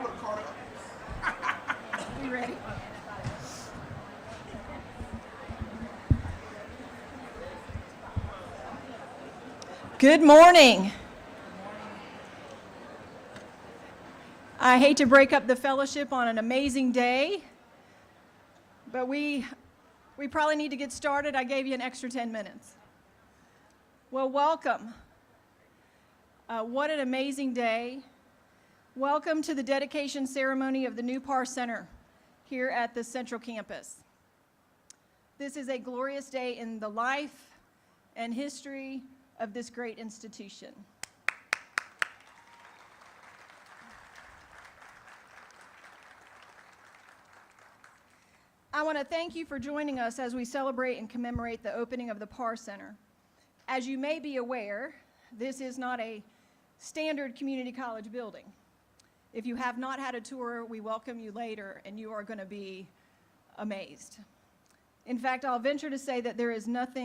would have caught up. You ready? Good morning. I hate to break up the fellowship on an amazing day, but we probably need to get started. I gave you an extra 10 minutes. Well, welcome. What an amazing day. Welcome to the dedication ceremony of the new Parr Center here at the Central Campus. This is a glorious day in the life and history of this great institution. I want to thank you for joining us as we celebrate and commemorate the opening of the Parr Center. As you may be aware, this is not a standard community college building. If you have not had a tour, we welcome you later, and you are going to be amazed. In fact, I'll venture to say that there is not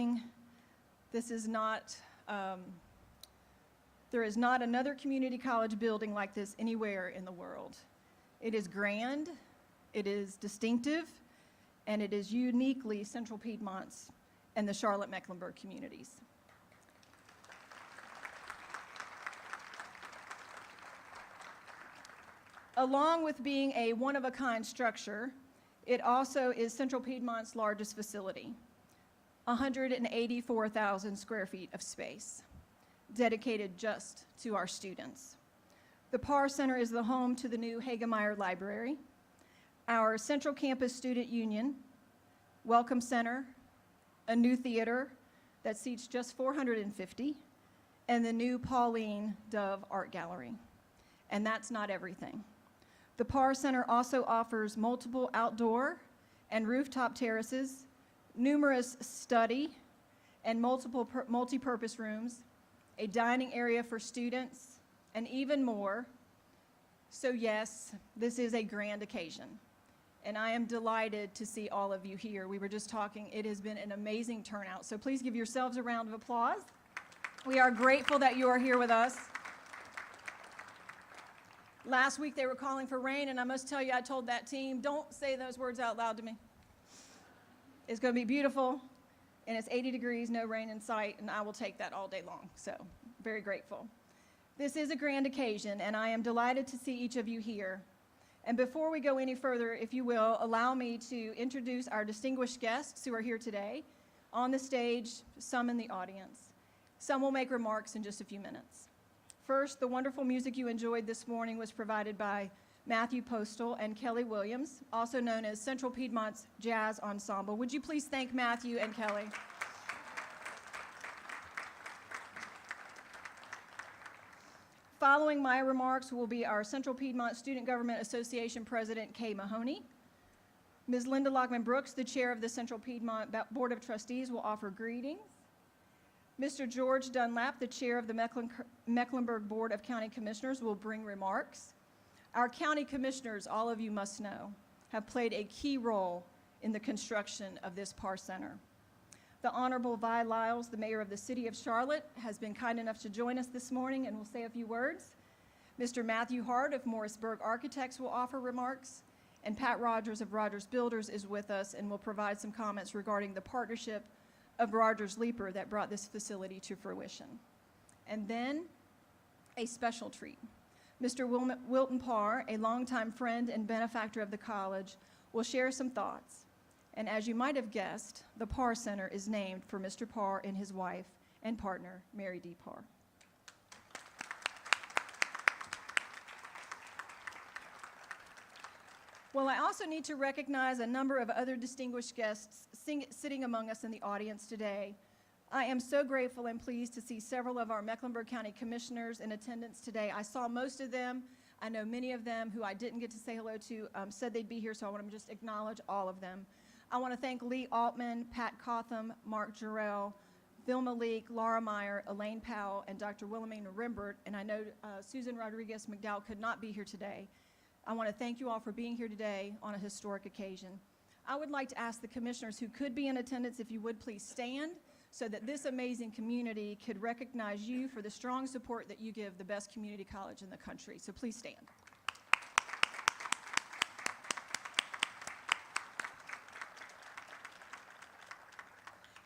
another community college building like this anywhere in the world. It is grand, it is distinctive, and it is uniquely Central Piedmont's and the Charlotte-Mecklenburg communities. Along with being a one-of-a-kind structure, it also is Central Piedmont's largest facility, 184,000 square feet of space, dedicated just to our students. The Parr Center is the home to the new Meyer Library, our Central Campus Student Union, Welcome Center, a new theater that seats just 450, and the new Pauline Dove Art Gallery. And that's not everything. The Parr Center also offers multiple outdoor and rooftop terraces, numerous study and multiple multi-purpose rooms, a dining area for students, and even more. So yes, this is a grand occasion, and I am delighted to see all of you here. We were just talking, it has been an amazing turnout, so please give yourselves a round of applause. We are grateful that you are here with us. Last week they were calling for rain, and I must tell you, I told that team, don't say those words out loud to me. It's going to be beautiful, and it's 80 degrees, no rain in sight, and I will take that all day long, so very grateful. This is a grand occasion, and I am delighted to see each of you here. And before we go any further, if you will, allow me to introduce our distinguished guests who are here today, on the stage, some in the audience. Some will make remarks in just a few minutes. First, the wonderful music you enjoyed this morning was provided by Matthew Postal and Kelly Williams, also known as Central Piedmont's Jazz Ensemble. Would you please thank Matthew and Kelly? Following my remarks will be our Central Piedmont Student Government Association President, Kay Mahoney. Ms. Linda Lachman-Brooks, the chair of the Central Piedmont Board of Trustees, will offer greetings. Mr. George Dunlap, the chair of the Mecklenburg Board of County Commissioners, will bring remarks. Our county commissioners, all of you must know, have played a key role in the construction of this Parr Center. The Honorable Vi Lyles, the mayor of the city of Charlotte, has been kind enough to join us this morning and will say a few words. Mr. Matthew Hart of Morrisburg Architects will offer remarks, and Pat Rogers of Rogers Builders is with us and will provide some comments regarding the partnership of Rogers Leaper that brought this facility to fruition. And then a special treat. Mr. Wilton Parr, a longtime friend and benefactor of the college, will share some thoughts. And as you might have guessed, the Parr Center is named for Mr. Parr and his wife and partner, Mary D. Parr. Well, I also need to recognize a number of other distinguished guests sitting among us in the audience today. I am so grateful and pleased to see several of our Mecklenburg County Commissioners in attendance today. I saw most of them. I know many of them who I didn't get to say hello to said they'd be here, so I want to just acknowledge all of them. I want to thank Lee Altman, Pat Cotham, Mark Jarrell, Vilma Leak, Laura Meyer, Elaine Powell, and Dr. Wilhelmina Rimbert, and I know Susan Rodriguez McDowell could not be here today. I want to thank you all for being here today on a historic occasion. I would like to ask the commissioners who could be in attendance, if you would please stand, so that this amazing community could recognize you for the strong support that you give the best community college in the country. So please stand.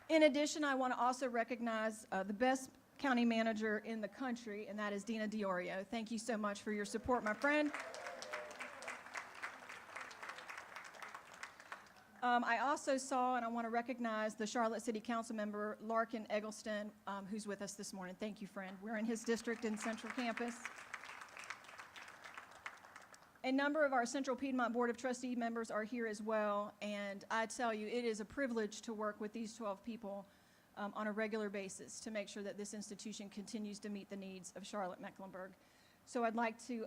In addition, I want to also recognize the best county manager in the country, and that is Dina DiOrio. Thank you so much for your support, my friend. I also saw, and I want to recognize the Charlotte City Council member, Larkin Eggleston, who's with us this morning. Thank you, friend. We're in his district in Central Campus. A number of our Central Piedmont Board of Trustee members are here as well, and I tell you, it is a privilege to work with these 12 people on a regular basis to make sure that this institution continues to meet the needs of Charlotte Mecklenburg. So I'd like to,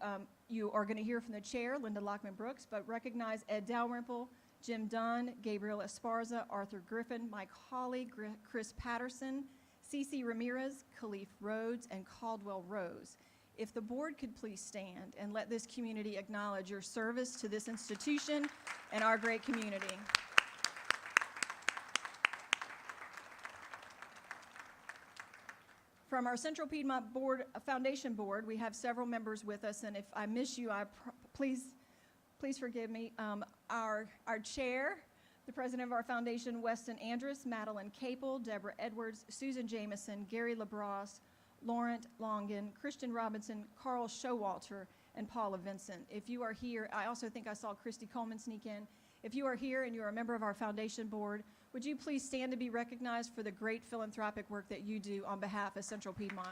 you are going to hear from the chair, Linda Lachman-Brooks, but recognize Ed Dalrymple, Jim Dunn, Gabriel Esparza, Arthur Griffin, Mike Hawley, Chris Patterson, Cece Ramirez, Khalif Rhodes, and Caldwell Rose. If the board could please stand and let this community acknowledge your service to this institution and our great community. From our Central Piedmont Board, Foundation Board, we have several members with us, and if I miss you, please forgive me. Our chair, the president of our foundation, Weston Andrus, Madeline Capel, Deborah Edwards, Susan Jameson, Gary LaBrosse, Laurent Longan, Christian Robinson, Carl Showalter, and Paula Vincent. If you are here, I also think I saw Christy Coleman sneak in. If you are here and you are a member of our foundation board, would you please stand to be recognized for the great philanthropic work that you do on behalf of Central Piedmont?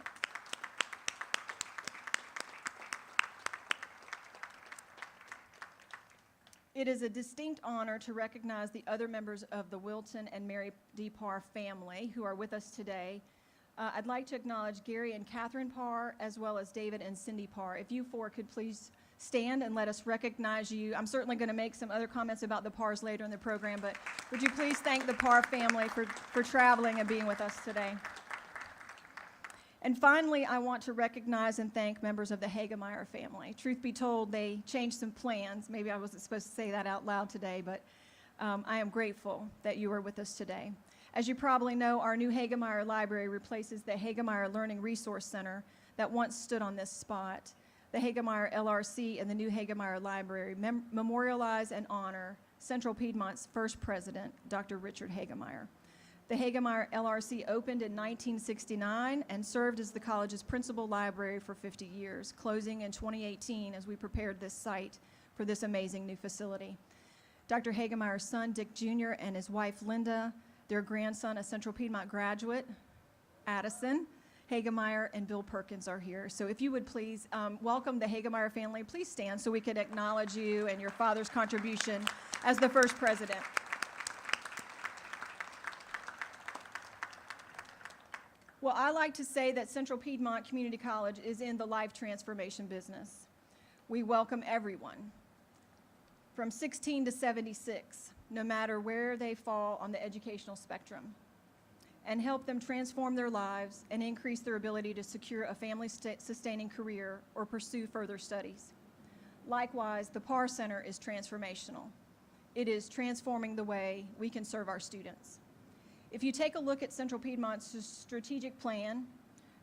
It is a distinct honor to recognize the other members of the Wilton and Mary D. Parr family who are with us today. I'd like to acknowledge Gary and Catherine Parr, as well as David and Cindy Parr. If you four could please stand and let us recognize you. I'm certainly going to make some other comments about the Parrs later in the program, but would you please thank the Parr family for traveling and being with us today. And finally, I want to recognize and thank members of the Hagemeyer family. Truth be told, they changed some plans. Maybe I wasn't supposed to say that out loud today, but I am grateful that you are with us today. As you probably know, our new Hagemeyer Library replaces the Hagemeyer Learning Resource Center that once stood on this spot. The Hagemeyer LRC and the new Hagemeyer Library memorialize and honor Central Piedmont's first president, Dr. Richard Hagemeyer. The Hagemeyer LRC opened in 1969 and served as the college's principal library for 50 years, closing in 2018 as we prepared this site for this amazing new facility. Dr. Hagemeyer's son, Dick Jr., and his wife, Linda, their grandson, a Central Piedmont graduate, Addison Hagemeyer, and Bill Perkins are here. So if you would please welcome the Hagemeyer family. Please stand so we can acknowledge you and your father's contribution as the first president. Well, I like to say that Central Piedmont Community College is in the life transformation business. We welcome everyone from 16 to 76, no matter where they fall on the educational spectrum, and help them transform their lives and increase their ability to secure a family-sustaining career or pursue further studies. Likewise, the Parr Center is transformational. It is transforming the way we can serve our students. If you take a look at Central Piedmont's strategic plan,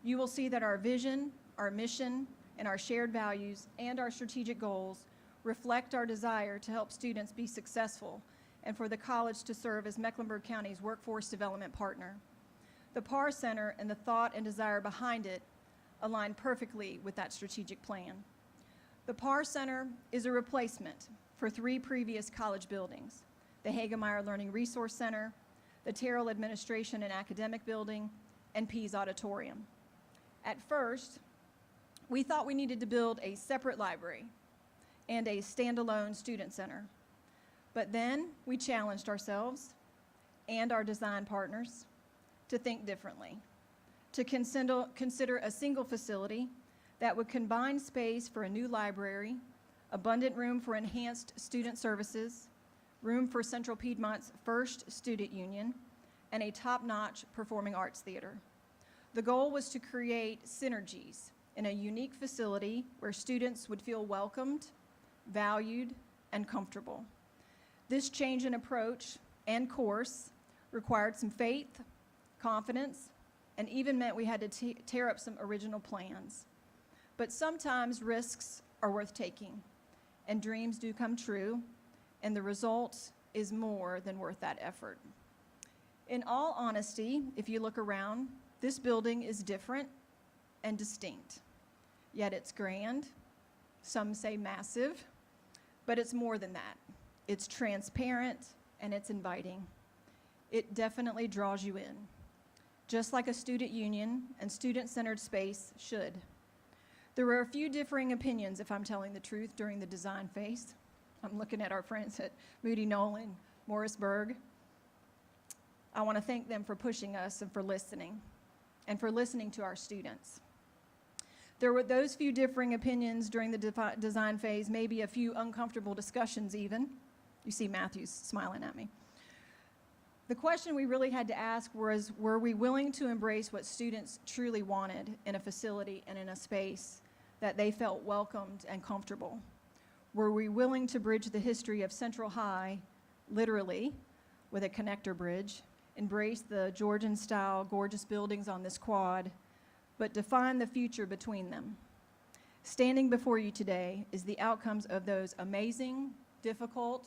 you will see that our vision, our mission, and our shared values and our strategic goals reflect our desire to help students be successful and for the college to serve as Mecklenburg County's workforce development partner. The Parr Center and the thought and desire behind it align perfectly with that strategic plan. The Parr Center is a replacement for 3 previous college buildings: the Hagemeyer Learning Resource Center, the Terrell Administration and Academic Building, and Pease Auditorium. At first, we thought we needed to build a separate library and a standalone student center. But then we challenged ourselves and our design partners to think differently, to consider a single facility that would combine space for a new library, abundant room for enhanced student services, room for Central Piedmont's first student union, and a top-notch performing arts theater. The goal was to create synergies in a unique facility where students would feel welcomed, valued, and comfortable. This change in approach and course required some faith, confidence, and even meant we had to tear up some original plans. But sometimes risks are worth taking, and dreams do come true, and the result is more than worth that effort. In all honesty, if you look around, this building is different and distinct. Yet it's grand, some say massive, but it's more than that. It's transparent and it's inviting. It definitely draws you in, just like a student union and student-centered space should. There were a few differing opinions, if I'm telling the truth, during the design phase. I'm looking at our friends at Moody Knoll and Morrisburg. I want to thank them for pushing us and for listening to our students. There were those few differing opinions during the design phase, maybe a few uncomfortable discussions even. You see Matthew's smiling at me. The question we really had to ask was, were we willing to embrace what students truly wanted in a facility and in a space that they felt welcomed and comfortable? Were we willing to bridge the history of Central High, literally, with a connector bridge, embrace the Georgian-style gorgeous buildings on this quad, but define the future between them? Standing before you today is the outcomes of those amazing, difficult,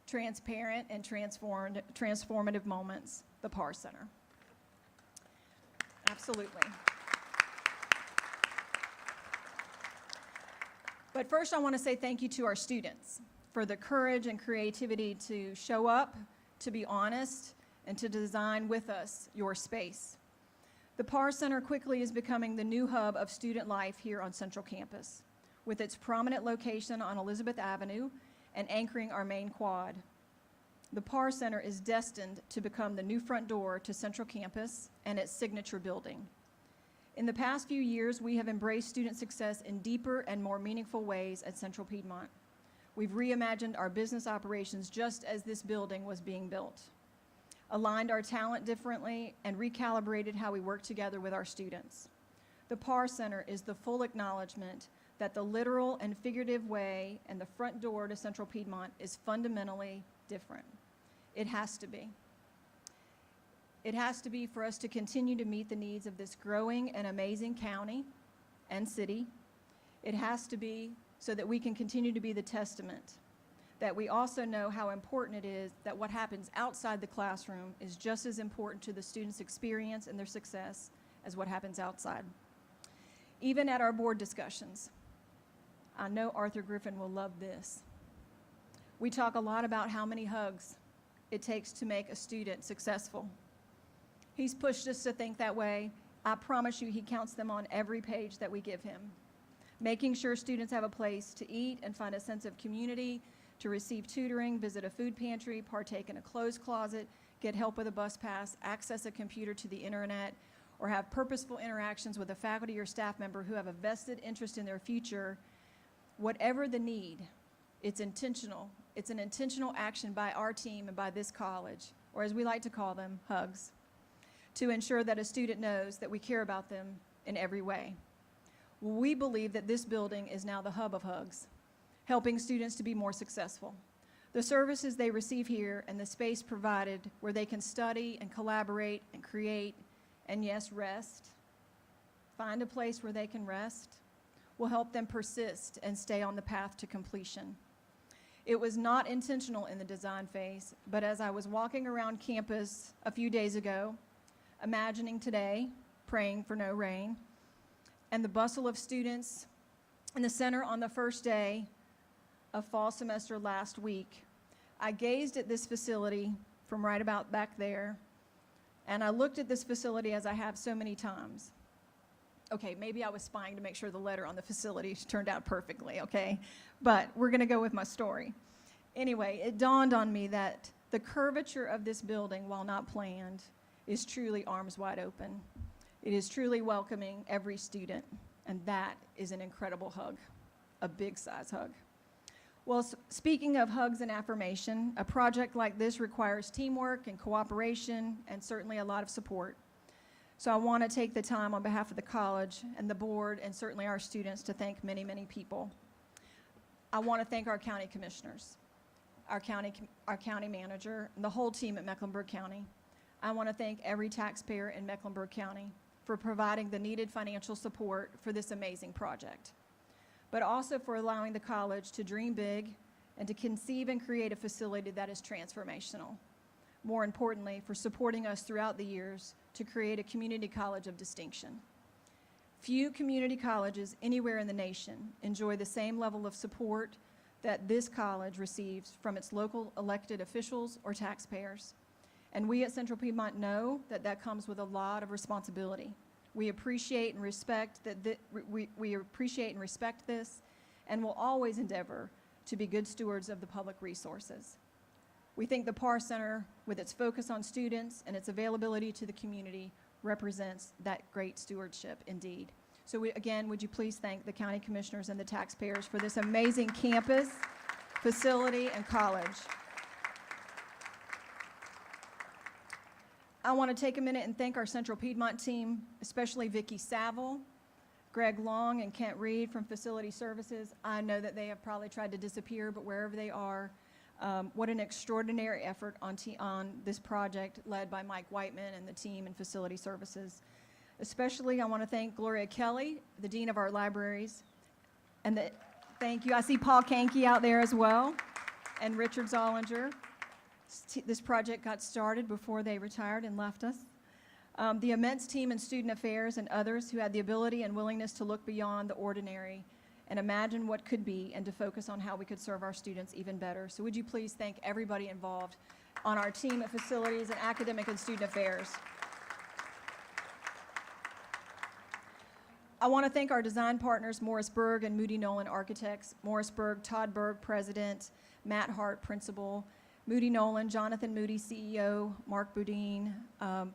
transparent, and transformative moments, the Parr Center. Absolutely. But first, I want to say thank you to our students for the courage and creativity to show up, to be honest, and to design with us your space. The Parr Center quickly is becoming the new hub of student life here on Central Campus, with its prominent location on Elizabeth Avenue and anchoring our main quad. The Parr Center is destined to become the new front door to Central Campus and its signature building. In the past few years, we have embraced student success in deeper and more meaningful ways at Central Piedmont. We've reimagined our business operations just as this building was being built, aligned our talent differently, and recalibrated how we work together with our students. The Parr Center is the full acknowledgement that the literal and figurative way and the front door to Central Piedmont is fundamentally different. It has to be. It has to be for us to continue to meet the needs of this growing and amazing county and city. It has to be so that we can continue to be the testament that we also know how important it is that what happens outside the classroom is just as important to the students' experience and their success as what happens outside. Even at our board discussions, I know Arthur Griffin will love this. We talk a lot about how many hugs it takes to make a student successful. He's pushed us to think that way. I promise you he counts them on every page that we give him. Making sure students have a place to eat and find a sense of community, to receive tutoring, visit a food pantry, partake in a clothes closet, get help with a bus pass, access a computer to the internet, or have purposeful interactions with a faculty or staff member who have a vested interest in their future. Whatever the need, it's intentional. It's an intentional action by our team and by this college, or as we like to call them, hugs, to ensure that a student knows that we care about them in every way. We believe that this building is now the hub of hugs, helping students to be more successful. The services they receive here and the space provided where they can study and collaborate and create and, yes, rest, find a place where they can rest, will help them persist and stay on the path to completion. It was not intentional in the design phase, but as I was walking around campus a few days ago, imagining today, praying for no rain, and the bustle of students in the center on the first day of fall semester last week, I gazed at this facility from right about back there, and I looked at this facility as I have so many times. Okay, maybe I was spying to make sure the letter on the facility turned out perfectly, okay? But we're gonna go with my story. Anyway, it dawned on me that the curvature of this building, while not planned, is truly arms wide open. It is truly welcoming every student, and that is an incredible hug, a big size hug. Well, speaking of hugs and affirmation, a project like this requires teamwork and cooperation and certainly a lot of support. So I want to take the time on behalf of the college and the board and certainly our students to thank many, many people. I want to thank our county commissioners, our county manager, and the whole team at Mecklenburg County. I want to thank every taxpayer in Mecklenburg County for providing the needed financial support for this amazing project, but also for allowing the college to dream big and to conceive and create a facility that is transformational. more importantly, for supporting us throughout the years to create a community college of distinction. Few community colleges anywhere in the nation enjoy the same level of support that this college receives from its local elected officials or taxpayers. And we at Central Piedmont know that that comes with a lot of responsibility. We appreciate and respect we appreciate and respect this, and will always endeavor to be good stewards of the public resources. We think the Parr Center, with its focus on students and its availability to the community, represents that great stewardship indeed. So again, would you please thank the county commissioners and the taxpayers for this amazing campus, facility, and college. I want to take a minute and thank our Central Piedmont team, especially Vicki Saville, Greg Long, and Kent Reed from Facility Services. I know that they have probably tried to disappear, but wherever they are, what an extraordinary effort on this project led by Mike Whiteman and the team in Facility Services. Especially, I want to thank Gloria Kelly, the Dean of our libraries, and thank you. I see Paul Kanke out there as well, and Richard Zollinger. This project got started before they retired and left us. The immense team in Student Affairs and others who had the ability and willingness to look beyond the ordinary and imagine what could be and to focus on how we could serve our students even better. So would you please thank everybody involved on our team at Facilities and Academic and Student Affairs. I want to thank our design partners, Morrisburg and Moody Nolan Architects. Morrisburg, Todd Berg, President, Matt Hart, Principal, Moody Nolan, Jonathan Moody, CEO, Mark Boudin,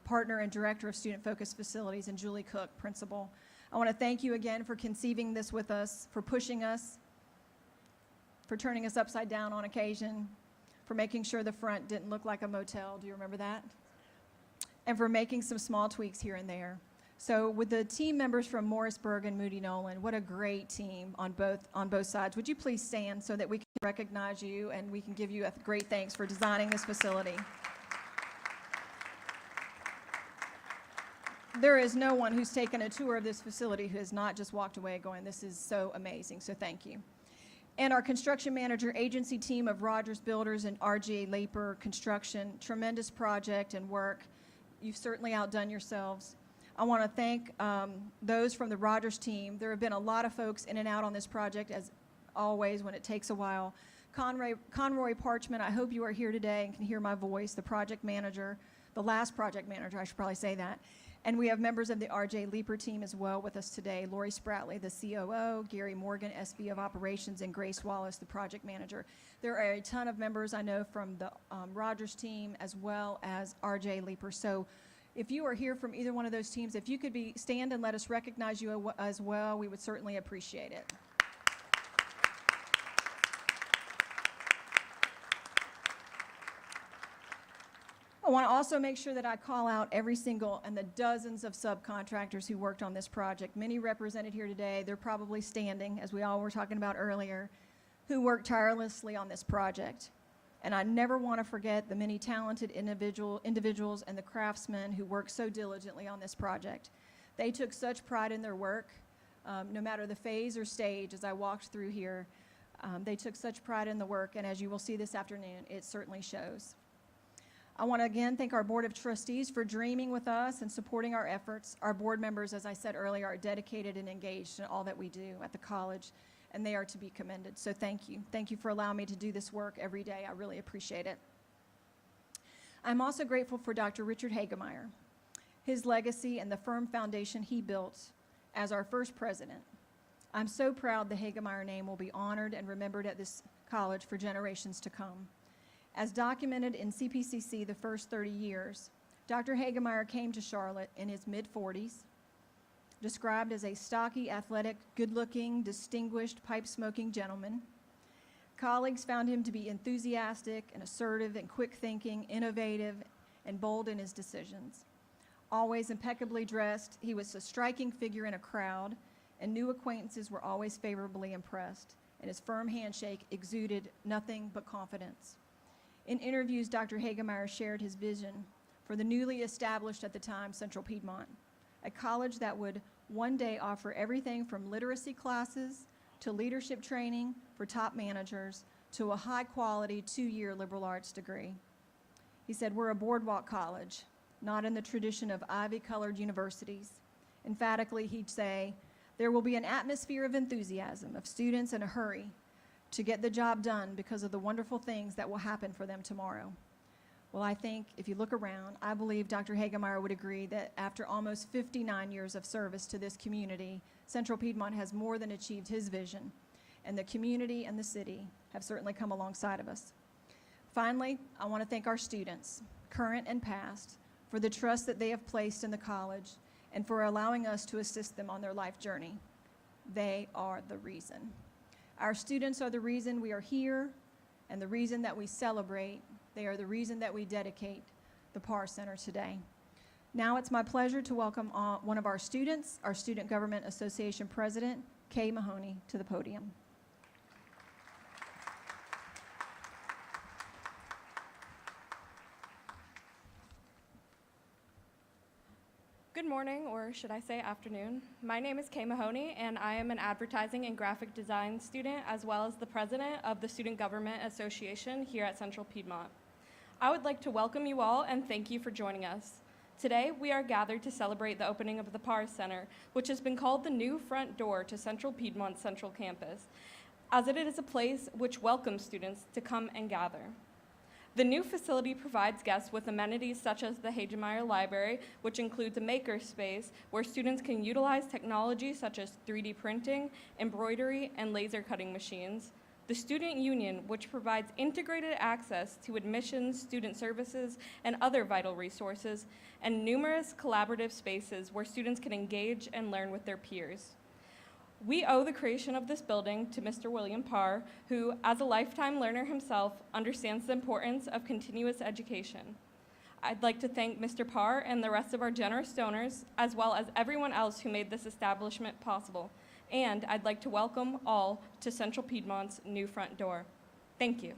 Partner and Director of Student Focused Facilities, and Julie Cook, Principal. I want to thank you again for conceiving this with us, for pushing us, for turning us upside down on occasion, for making sure the front didn't look like a motel. Do you remember that? And for making some small tweaks here and there. So with the team members from Morrisburg and Moody Nolan, what a great team on both sides. Would you please stand so that we can recognize you and we can give you a great thanks for designing this facility. There is no one who's taken a tour of this facility who has not just walked away going, this is so amazing, so thank you. And our construction manager agency team of Rogers Builders and RGA Laper Construction, tremendous project and work. You've certainly outdone yourselves. I want to thank those from the Rogers team. There have been a lot of folks in and out on this project, as always, when it takes a while. Conroy Parchment, I hope you are here today and can hear my voice, the project manager, the last project manager, I should probably say that. And we have members of the RJ Leaper team as well with us today. Lori Spratley, the COO, Gary Morgan, SV of Operations, and Grace Wallace, the project manager. There are a ton of members I know from the Rogers team as well as RJ Leaper. So if you are here from either one of those teams, if you could stand and let us recognize you as well, we would certainly appreciate it. I want to also make sure that I call out every single and the dozens of subcontractors who worked on this project. Many represented here today. They're probably standing, as we all were talking about earlier, who worked tirelessly on this project. And I never want to forget the many talented individuals and the craftsmen who worked so diligently on this project. They took such pride in their work, no matter the phase or stage as I walked through here. They took such pride in the work, and as you will see this afternoon, it certainly shows. I want to again thank our Board of Trustees for dreaming with us and supporting our efforts. Our board members, as I said earlier, are dedicated and engaged in all that we do at the college, and they are to be commended. So thank you. Thank you for allowing me to do this work every day. I really appreciate it. I'm also grateful for Dr. Richard Hagemeyer, his legacy and the firm foundation he built as our first president. I'm so proud the Hagemeyer name will be honored and remembered at this college for generations to come. As documented in CPCC the first 30 years, Dr. Hagemeyer came to Charlotte in his mid-40s, described as a stocky, athletic, good-looking, distinguished, pipe-smoking gentleman. Colleagues found him to be enthusiastic and assertive and quick-thinking, innovative, and bold in his decisions. Always impeccably dressed, he was a striking figure in a crowd, and new acquaintances were always favorably impressed, and his firm handshake exuded nothing but confidence. In interviews, Dr. Hagemeyer shared his vision for the newly established at the time Central Piedmont, a college that would one day offer everything from literacy classes to leadership training for top managers to a high-quality 2-year liberal arts degree. He said, "We're a boardwalk college, not in the tradition of ivy-colored universities." Emphatically, he'd say, "There will be an atmosphere of enthusiasm, of students in a hurry to get the job done because of the wonderful things that will happen for them tomorrow." Well, I think if you look around, I believe Dr. Hagemeyer would agree that after almost 59 years of service to this community, Central Piedmont has more than achieved his vision, and the community and the city have certainly come alongside of us. Finally, I want to thank our students, current and past, for the trust that they have placed in the college and for allowing us to assist them on their life journey. They are the reason. Our students are the reason we are here and the reason that we celebrate. They are the reason that we dedicate the Parr Center today. Now it's my pleasure to welcome one of our students, our Student Government Association President, Kay Mahoney, to the podium. Good morning, or should I say afternoon. My name is Kay Mahoney, and I am an advertising and graphic design student, as well as the president of the Student Government Association here at Central Piedmont. I would like to welcome you all and thank you for joining us. Today, we are gathered to celebrate the opening of the Parr Center, which has been called the new front door to Central Piedmont's Central Campus, as it is a place which welcomes students to come and gather. The new facility provides guests with amenities such as the Hagemeyer Library, which includes a maker space where students can utilize technology such as 3D printing, embroidery, and laser cutting machines. The Student Union, which provides integrated access to admissions, student services, and other vital resources, and numerous collaborative spaces where students can engage and learn with their peers. We owe the creation of this building to Mr. William Parr, who, as a lifetime learner himself, understands the importance of continuous education. I'd like to thank Mr. Parr and the rest of our generous donors, as well as everyone else who made this establishment possible. And I'd like to welcome all to Central Piedmont's new front door. Thank you.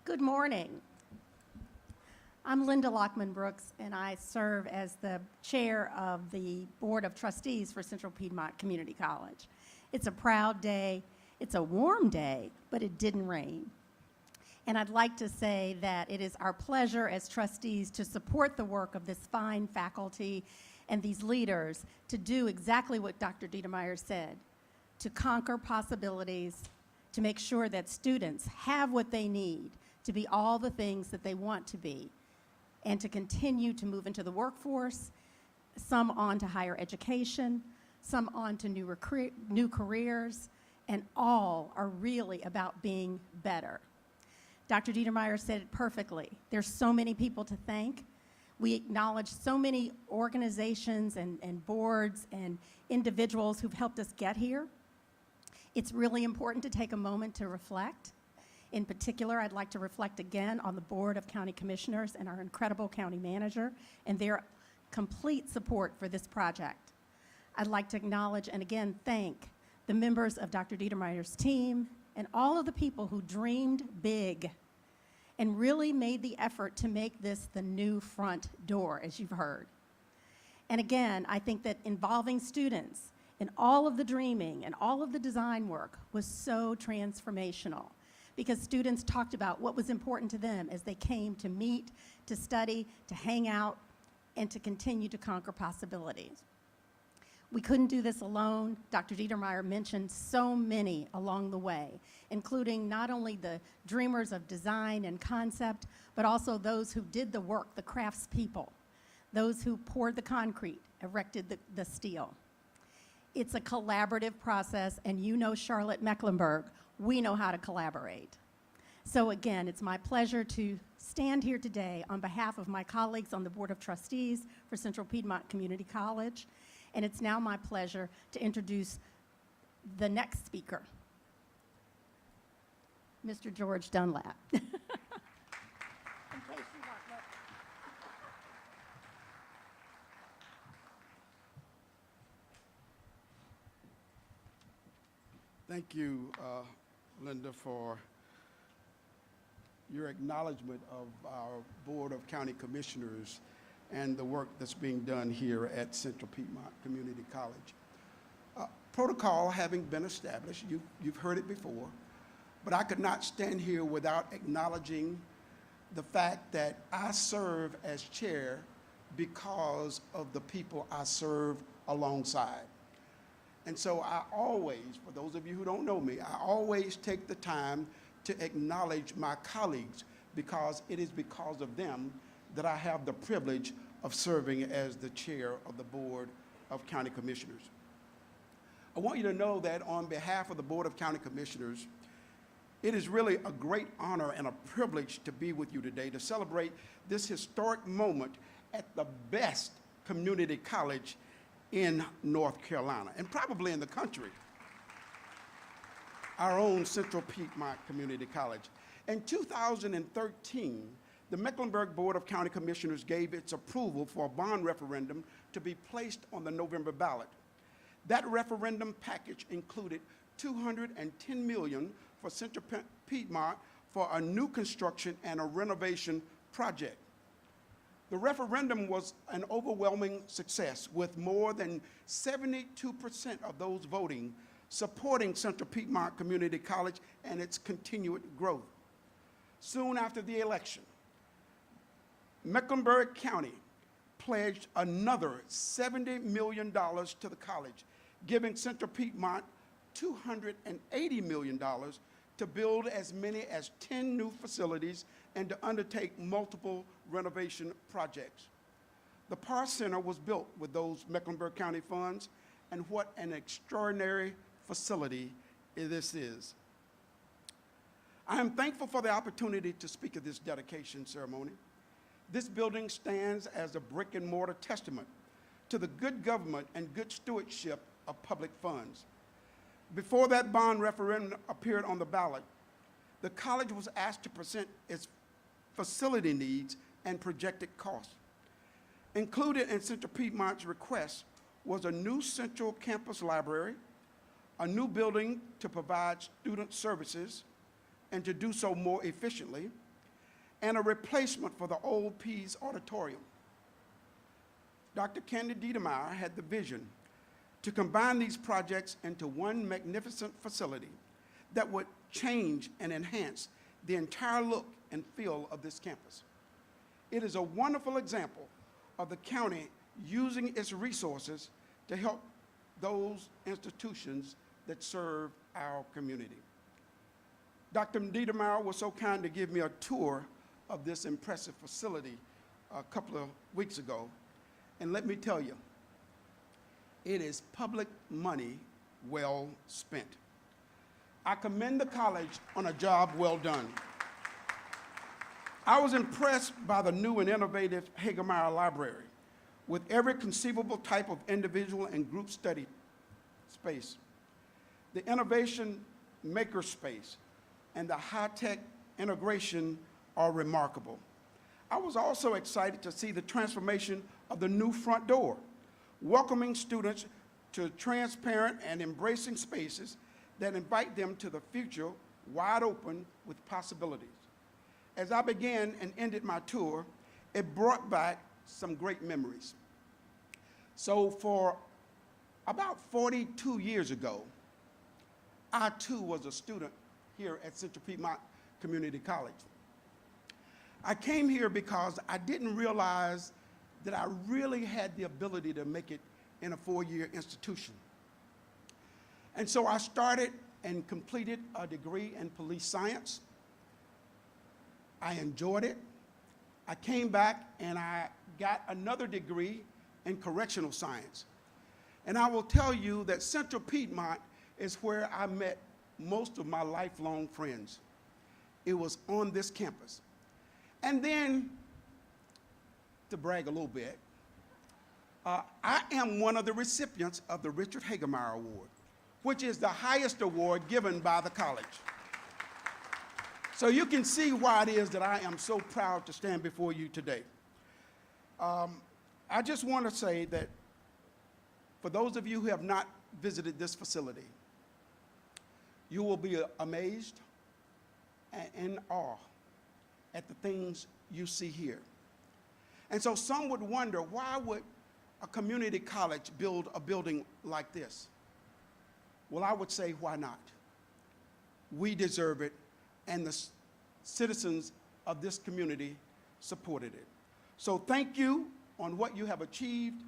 Good morning. I'm Linda Lachman-Brooks, and I serve as the chair of the Board of Trustees for Central Piedmont Community College. It's a proud day. It's a warm day, but it didn't rain. And I'd like to say that it is our pleasure as trustees to support the work of this fine faculty and these leaders to do exactly what Dr. Dino Meyer said, to conquer possibilities, to make sure that students have what they need to be all the things that they want to be, and to continue to move into the workforce, some on to higher education, some on to new careers, and all are really about being better. Dr. Dino Meyer said it perfectly. There's so many people to thank. We acknowledge so many organizations and boards and individuals who've helped us get here. It's really important to take a moment to reflect. In particular, I'd like to reflect again on the Board of County Commissioners and our incredible county manager and their complete support for this project. I'd like to acknowledge and again thank the members of Dr. Dino Meyer's team and all of the people who dreamed big and really made the effort to make this the new front door, as you've heard. And again, I think that involving students in all of the dreaming and all of the design work was so transformational, because students talked about what was important to them as they came to meet, to study, to hang out, and to continue to conquer possibilities. We couldn't do this alone. Dr. Dino Meyer mentioned so many along the way, including not only the dreamers of design and concept, but also those who did the work, the craftspeople, those who poured the concrete, erected the steel. It's a collaborative process, and you know Charlotte Mecklenburg. We know how to collaborate. So again, it's my pleasure to stand here today on behalf of my colleagues on the Board of Trustees for Central Piedmont Community College. And it's now my pleasure to introduce the next speaker, Mr. George Dunlap. Thank you, Linda, for your acknowledgement of our Board of County Commissioners and the work that's being done here at Central Piedmont Community College. Protocol having been established, you've heard it before, but I could not stand here without acknowledging the fact that I serve as chair because of the people I serve alongside. And so I always, for those of you who don't know me, I always take the time to acknowledge my colleagues, because it is because of them that I have the privilege of serving as the chair of the Board of County Commissioners. I want you to know that on behalf of the Board of County Commissioners, it is really a great honor and a privilege to be with you today to celebrate this historic moment at the best community college in North Carolina, and probably in the country, our own Central Piedmont Community College. In 2013, the Mecklenburg Board of County Commissioners gave its approval for a bond referendum to be placed on the November ballot. That referendum package included $210 million for Central Piedmont for a new construction and a renovation project. The referendum was an overwhelming success, with more than 72% of those voting supporting Central Piedmont Community College and its continued growth. Soon after the election, Mecklenburg County pledged another $70 million to the college, giving Central Piedmont $280 million to build as many as 10 new facilities and to undertake multiple renovation projects. The Parr Center was built with those Mecklenburg County funds, and what an extraordinary facility this is. I am thankful for the opportunity to speak at this dedication ceremony. This building stands as a brick and mortar testament to the good government and good stewardship of public funds. Before that bond referendum appeared on the ballot, the college was asked to present its facility needs and projected costs. Included in Central Piedmont's request was a new central campus library, a new building to provide student services and to do so more efficiently, and a replacement for the old Pease Auditorium. Dr. Dino Meyer had the vision to combine these projects into one magnificent facility that would change and enhance the entire look and feel of this campus. It is a wonderful example of the county using its resources to help those institutions that serve our community. Dr. Dino Meyer was so kind to give me a tour of this impressive facility a couple of weeks ago, and let me tell you, it is public money well spent. I commend the college on a job well done. I was impressed by the new and innovative Hagemeyer Library, with every conceivable type of individual and group study space. The innovation maker space and the high-tech integration are remarkable. I was also excited to see the transformation of the new front door, welcoming students to transparent and embracing spaces that invite them to the future wide open with possibilities. As I began and ended my tour, it brought back some great memories. So for about 42 years ago, I too was a student here at Central Piedmont Community College. I came here because I didn't realize that I really had the ability to make it in a four-year institution. And so I started and completed a degree in police science. I enjoyed it. I came back and I got another degree in correctional science. And I will tell you that Central Piedmont is where I met most of my lifelong friends. It was on this campus. And then, to brag a little bit, I am one of the recipients of the Richard Hagemeyer Award, which is the highest award given by the college. So you can see why it is that I am so proud to stand before you today. I just want to say that for those of you who have not visited this facility, you will be amazed and in awe at the things you see here. And so some would wonder, why would a community college build a building like this? Well, I would say, why not? We deserve it, and the citizens of this community supported it. So thank you on what you have achieved,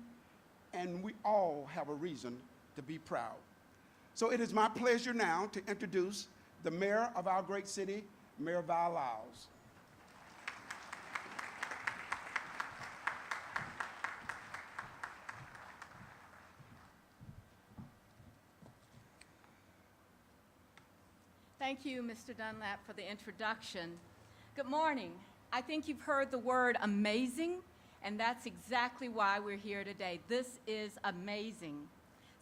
and we all have a reason to be proud. So it is my pleasure now to introduce the mayor of our great city, Mayor Val Lyles. Thank you, Mr. Dunlap, for the introduction. Good morning. I think you've heard the word amazing, and that's exactly why we're here today. This is amazing.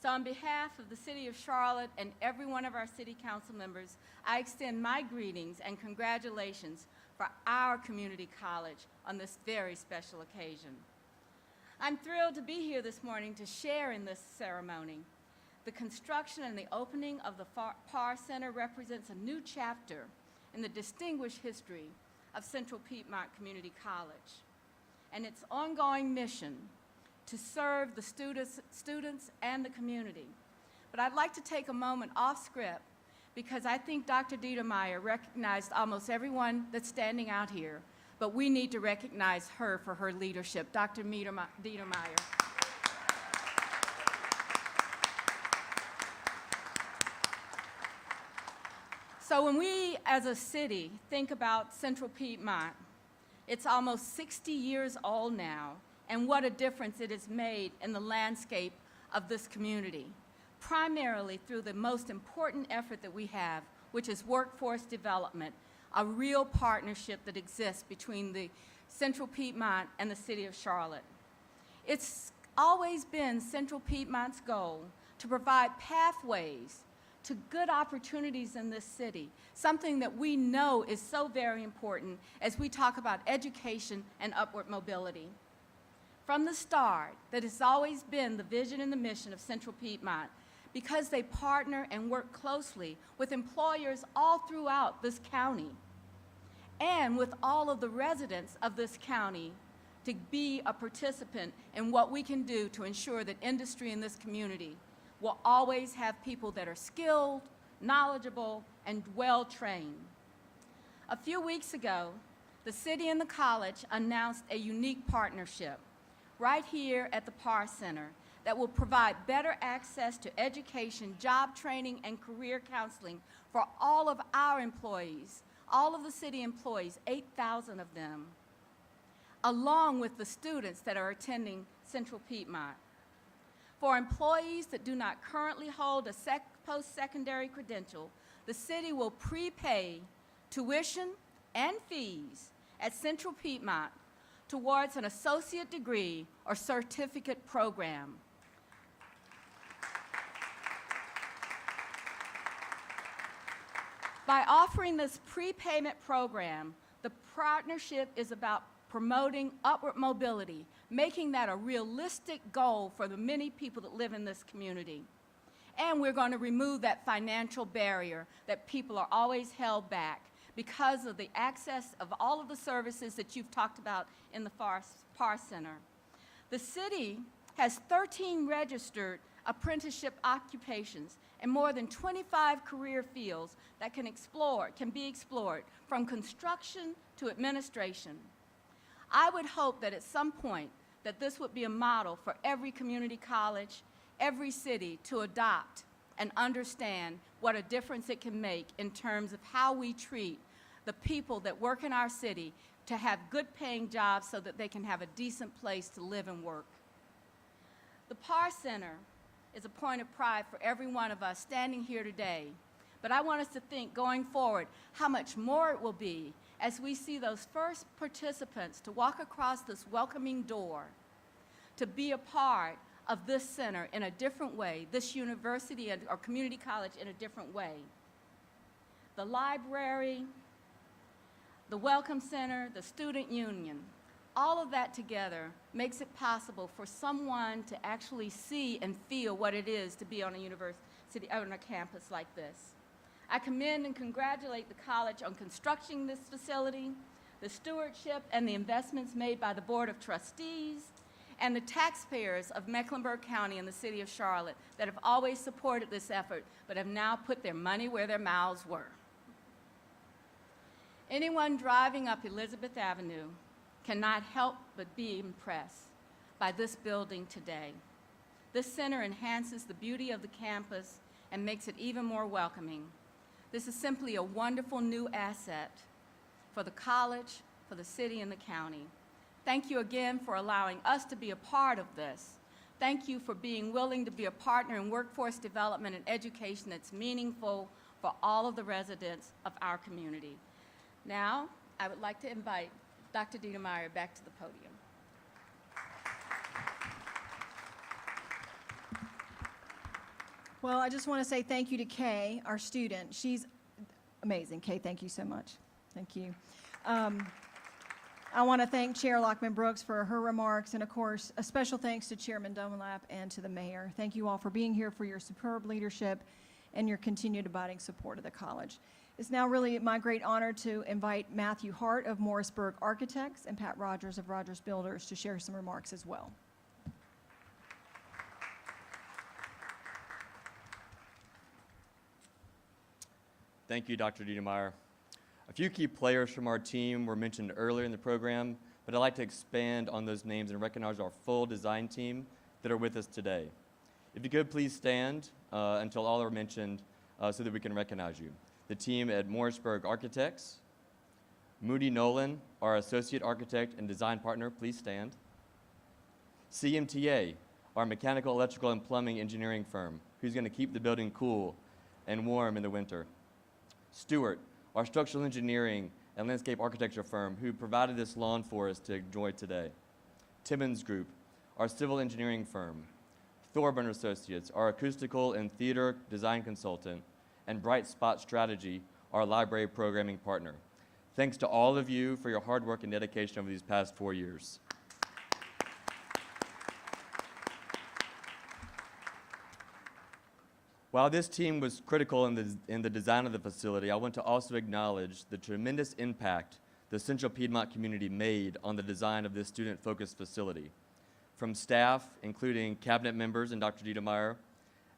So on behalf of the City of Charlotte and every one of our City Council members, I extend my greetings and congratulations for our community college on this very special occasion. I'm thrilled to be here this morning to share in this ceremony. The construction and the opening of the Parr Center represents a new chapter in the distinguished history of Central Piedmont Community College and its ongoing mission to serve the students and the community. But I'd like to take a moment off script because I think Dr. Dino Meyer recognized almost everyone that's standing out here, but we need to recognize her for her leadership. Dr. Dino Meyer. So when we, as a city, think about Central Piedmont, it's almost 60 years old now, and what a difference it has made in the landscape of this community, primarily through the most important effort that we have, which is workforce development, a real partnership that exists between the Central Piedmont and the City of Charlotte. It's always been Central Piedmont's goal to provide pathways to good opportunities in this city, something that we know is so very important as we talk about education and upward mobility. From the start, that has always been the vision and the mission of Central Piedmont, because they partner and work closely with employers all throughout this county and with all of the residents of this county to be a participant in what we can do to ensure that industry in this community will always have people that are skilled, knowledgeable, and well-trained. A few weeks ago, the city and the college announced a unique partnership right here at the Parr Center that will provide better access to education, job training, and career counseling for all of our employees, all of the city employees, 8,000 of them, along with the students that are attending Central Piedmont. For employees that do not currently hold a post-secondary credential, the city will prepay tuition and fees at Central Piedmont towards an associate degree or certificate program. By offering this prepayment program, the partnership is about promoting upward mobility, making that a realistic goal for the many people that live in this community. And we're going to remove that financial barrier that people are always held back because of the access of all of the services that you've talked about in the Parr Center. The city has 13 registered apprenticeship occupations and more than 25 career fields that can be explored from construction to administration. I would hope that at some point that this would be a model for every community college, every city to adopt and understand what a difference it can make in terms of how we treat the people that work in our city to have good paying jobs so that they can have a decent place to live and work. The Parr Center is a point of pride for every one of us standing here today, but I want us to think going forward how much more it will be as we see those first participants to walk across this welcoming door to be a part of this center in a different way, this university or community college in a different way. The library, the Welcome Center, the Student Union, all of that together makes it possible for someone to actually see and feel what it is to be on a university, on a campus like this. I commend and congratulate the college on constructing this facility, the stewardship and the investments made by the Board of Trustees, and the taxpayers of Mecklenburg County and the City of Charlotte that have always supported this effort, but have now put their money where their mouths were. Anyone driving up Elizabeth Avenue cannot help but be impressed by this building today. This center enhances the beauty of the campus and makes it even more welcoming. This is simply a wonderful new asset for the college, for the city, and the county. Thank you again for allowing us to be a part of this. Thank you for being willing to be a partner in workforce development and education that's meaningful for all of the residents of our community. Now, I would like to invite Dr. Dino Meyer back to the podium. Well, I just want to say thank you to Kay, our student. She's amazing. Kay, thank you so much. Thank you. I want to thank Chair Lachman-Brooks for her remarks, and of course, a special thanks to Chairman Dunlap and to the mayor. Thank you all for being here, for your superb leadership and your continued abiding support of the college. It's now really my great honor to invite Matthew Hart of Morrisburg Architects and Pat Rogers of Rogers Builders to share some remarks as well. Thank you, Dr. Dino Meyer. A few key players from our team were mentioned earlier in the program, but I'd like to expand on those names and recognize our full design team that are with us today. If you could please stand until all are mentioned so that we can recognize you. The team at Morrisburg Architects, Moody Nolan, our associate architect and design partner, please stand. CMTA, our mechanical, electrical, and plumbing engineering firm, who's going to keep the building cool and warm in the winter. Stewart, our structural engineering and landscape architecture firm, who provided this lawn for us to enjoy today. Timmons Group, our civil engineering firm. Thorburn Associates, our acoustical and theater design consultant. And Bright Spot Strategy, our library programming partner. Thanks to all of you for your hard work and dedication over these past 4 years. While this team was critical in the design of the facility, I want to also acknowledge the tremendous impact the Central Piedmont community made on the design of this student-focused facility. From staff, including cabinet members and Dr. Dino Meyer,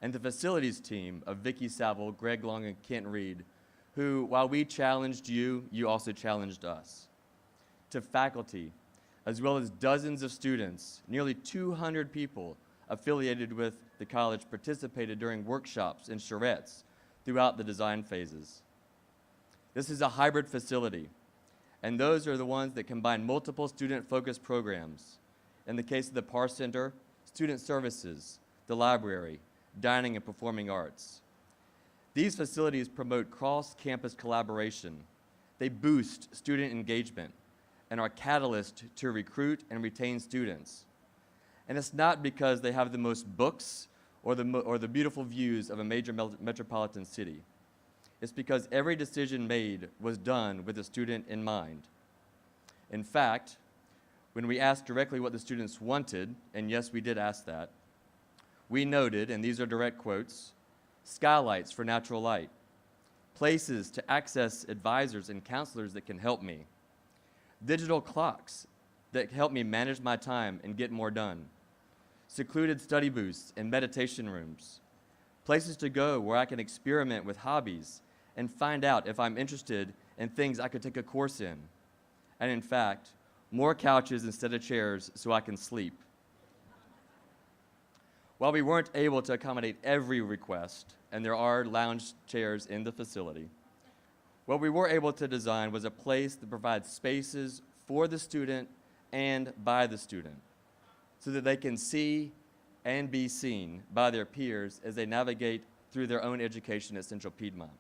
and the facilities team of Vicki Saville, Greg Long, and Kent Reed, who, while we challenged you, you also challenged us. To faculty, as well as dozens of students, nearly 200 people affiliated with the college participated during workshops and charrettes throughout the design phases. This is a hybrid facility, and those are the ones that combine multiple student-focused programs. In the case of the Parr Center, student services, the library, dining and performing arts. These facilities promote cross-campus collaboration. They boost student engagement and are catalysts to recruit and retain students. And it's not because they have the most books or the beautiful views of a major metropolitan city. It's because every decision made was done with the student in mind. In fact, when we asked directly what the students wanted, and yes, we did ask that, we noted, and these are direct quotes, skylights for natural light, places to access advisors and counselors that can help me, digital clocks that help me manage my time and get more done, secluded study booths and meditation rooms, places to go where I can experiment with hobbies and find out if I'm interested in things I could take a course in, and in fact, more couches instead of chairs so I can sleep. While we weren't able to accommodate every request, and there are lounge chairs in the facility, what we were able to design was a place that provides spaces for the student and by the student, so that they can see and be seen by their peers as they navigate through their own education at Central Piedmont.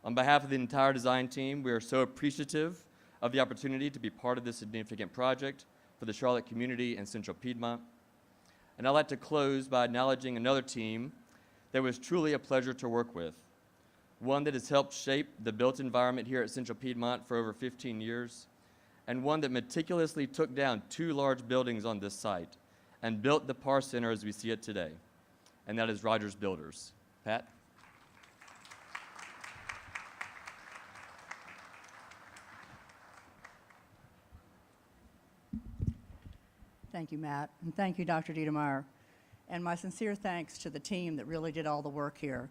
On behalf of the entire design team, we are so appreciative of the opportunity to be part of this significant project for the Charlotte community and Central Piedmont. And I'd like to close by acknowledging another team that was truly a pleasure to work with, one that has helped shape the built environment here at Central Piedmont for over 15 years, and one that meticulously took down 2 large buildings on this site and built the Parr Center as we see it today, and that is Rogers Builders. Pat? Thank you, Matt, and thank you, Dr. Dino Meyer. And my sincere thanks to the team that really did all the work here.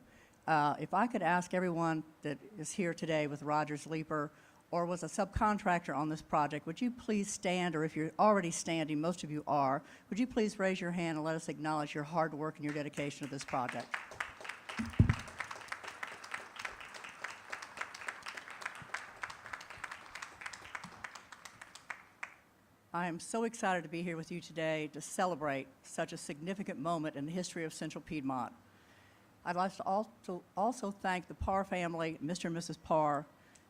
If I could ask everyone that is here today with Rogers Leaper or was a subcontractor on this project, would you please stand, or if you're already standing, most of you are, would you please raise your hand and let us acknowledge your hard work and your dedication to this project? I am so excited to be here with you today to celebrate such a significant moment in the history of Central Piedmont. I'd like to also thank the Parr family, Mr. and Mrs. Parr,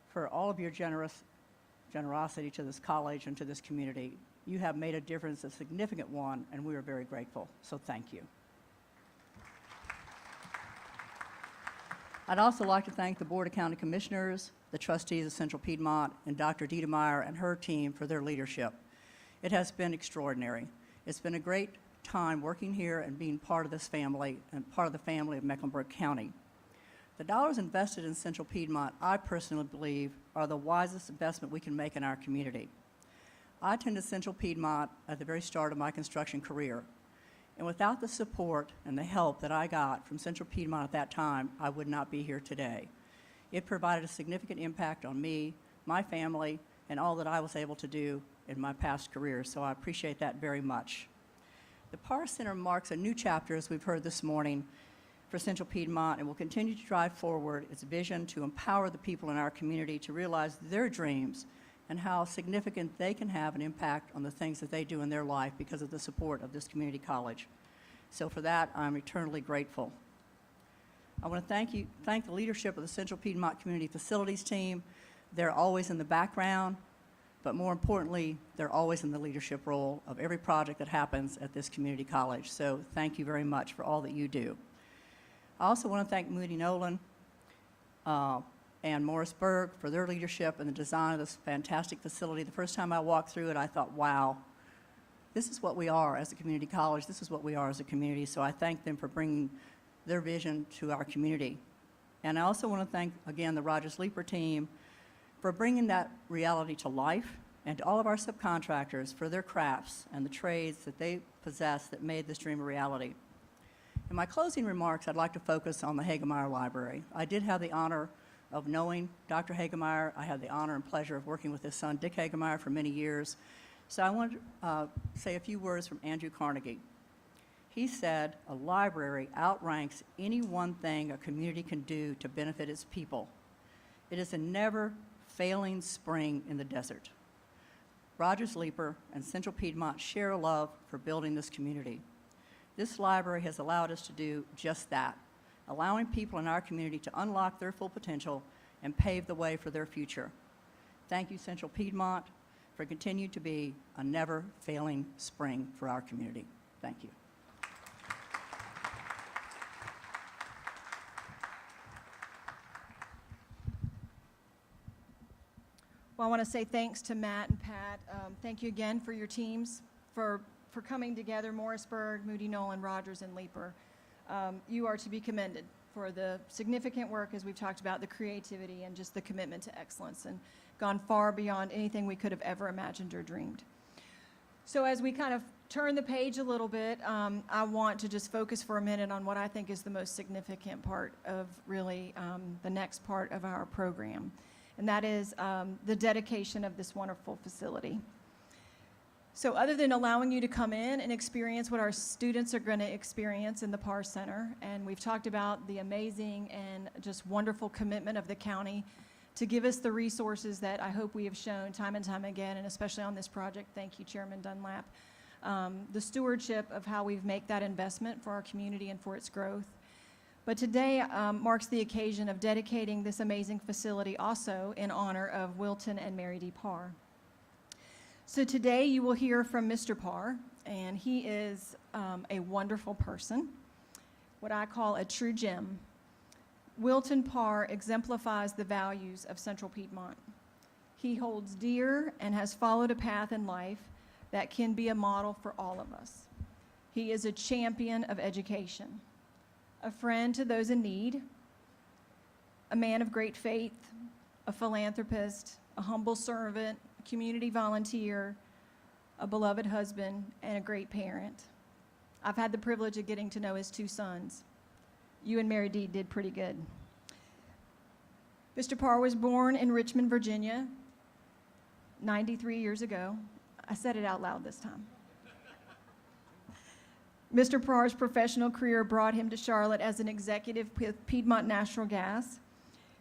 for all of your generosity to this college and to this community. You have made a difference, a significant one, and we are very grateful, so thank you. I'd also like to thank the Board of County Commissioners, the trustees of Central Piedmont, and Dr. Dino Meyer and her team for their leadership. It has been extraordinary. It's been a great time working here and being part of this family and part of the family of Mecklenburg County. The dollars invested in Central Piedmont, I personally believe, are the wisest investment we can make in our community. I attended Central Piedmont at the very start of my construction career, and without the support and the help that I got from Central Piedmont at that time, I would not be here today. It provided a significant impact on me, my family, and all that I was able to do in my past career, so I appreciate that very much. The Parr Center marks a new chapter, as we've heard this morning, for Central Piedmont, and will continue to drive forward its vision to empower the people in our community to realize their dreams and how significant they can have an impact on the things that they do in their life because of the support of this community college. So for that, I'm eternally grateful. I want to thank the leadership of the Central Piedmont Community Facilities team. They're always in the background, but more importantly, they're always in the leadership role of every project that happens at this community college. So thank you very much for all that you do. I also want to thank Moody Nolan and Morrisburg for their leadership in the design of this fantastic facility. The first time I walked through it, I thought, wow, this is what we are as a community college. This is what we are as a community. So I thank them for bringing their vision to our community. And I also want to thank, again, the Rogers Leaper team for bringing that reality to life, and to all of our subcontractors for their crafts and the trades that they possess that made this dream a reality. In my closing remarks, I'd like to focus on the Hagemeyer Library. I did have the honor of knowing Dr. Hagemeyer. I had the honor and pleasure of working with his son, Dick Hagemeyer, for many years. So I want to say a few words from Andrew Carnegie. He said, "A library outranks any one thing a community can do to benefit its people. It is a never-failing spring in the desert." Rogers Leaper and Central Piedmont share a love for building this community. This library has allowed us to do just that, allowing people in our community to unlock their full potential and pave the way for their future. Thank you, Central Piedmont, for continuing to be a never-failing spring for our community. Thank you. Well, I want to say thanks to Matt and Pat. Thank you again for your teams, for coming together, Morrisburg, Moody Nolan, Rogers, and Leaper. You are to be commended for the significant work, as we've talked about, the creativity and just the commitment to excellence, and gone far beyond anything we could have ever imagined or dreamed. So as we kind of turn the page a little bit, I want to just focus for a minute on what I think is the most significant part of really the next part of our program, and that is the dedication of this wonderful facility. So other than allowing you to come in and experience what our students are going to experience in the Parr Center, and we've talked about the amazing and just wonderful commitment of the county to give us the resources that I hope we have shown time and time again, and especially on this project. Thank you, Chairman Dunlap. The stewardship of how we make that investment for our community and for its growth. But today marks the occasion of dedicating this amazing facility also in honor of Wilton and Mary D. Parr. So today you will hear from Mr. Parr, and he is a wonderful person, what I call a true gem. Wilton Parr exemplifies the values of Central Piedmont. He holds dear and has followed a path in life that can be a model for all of us. He is a champion of education, a friend to those in need, a man of great faith, a philanthropist, a humble servant, a community volunteer, a beloved husband, and a great parent. I've had the privilege of getting to know his 2 sons. You and Mary Dee did pretty good. Mr. Parr was born in Richmond, Virginia, 93 years ago. I said it out loud this time. Mr. Parr's professional career brought him to Charlotte as an executive with Piedmont Natural Gas,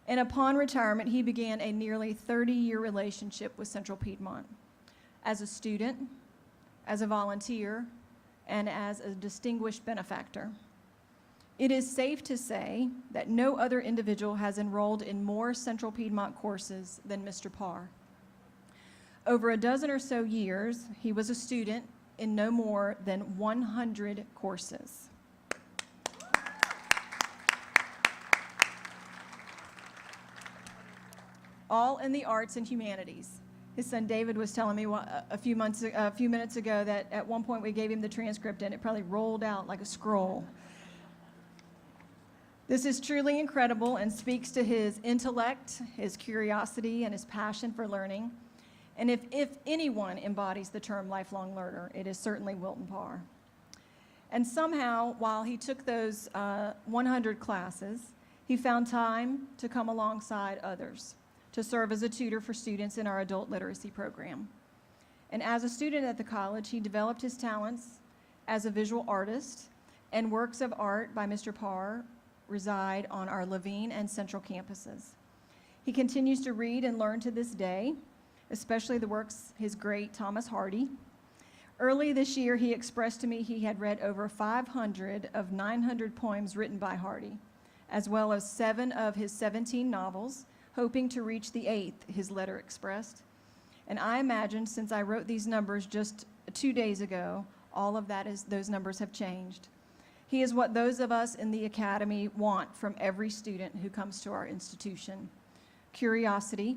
and upon retirement, he began a nearly 30-year relationship with Central Piedmont as a student, as a volunteer, and as a distinguished benefactor. It is safe to say that no other individual has enrolled in more Central Piedmont courses than Mr. Parr. Over a dozen or so years, he was a student in no more than 100 courses. All in the arts and humanities. His son David was telling me a few minutes ago that at one point we gave him the transcript and it probably rolled out like a scroll. This is truly incredible and speaks to his intellect, his curiosity, and his passion for learning. And if anyone embodies the term lifelong learner, it is certainly Wilton Parr. And somehow, while he took those 100 classes, he found time to come alongside others, to serve as a tutor for students in our adult literacy program. And as a student at the college, he developed his talents as a visual artist, and works of art by Mr. Parr reside on our Levine and Central campuses. He continues to read and learn to this day, especially the works his great Thomas Hardy. Early this year, he expressed to me he had read over 500 of 900 poems written by Hardy, as well as 7 of his 17 novels, hoping to reach the 8th, his letter expressed. And I imagine since I wrote these numbers just 2 days ago, all of those numbers have changed. He is what those of us in the academy want from every student who comes to our institution: curiosity,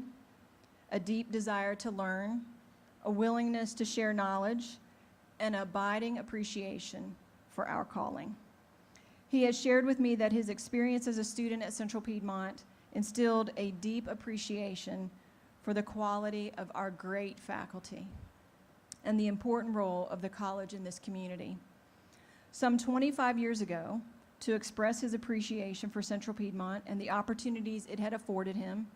a deep desire to learn, a willingness to share knowledge, and abiding appreciation for our calling. He has shared with me that his experience as a student at Central Piedmont instilled a deep appreciation for the quality of our great faculty and the important role of the college in this community. Some 25 years ago, to express his appreciation for Central Piedmont and the opportunities it had afforded him,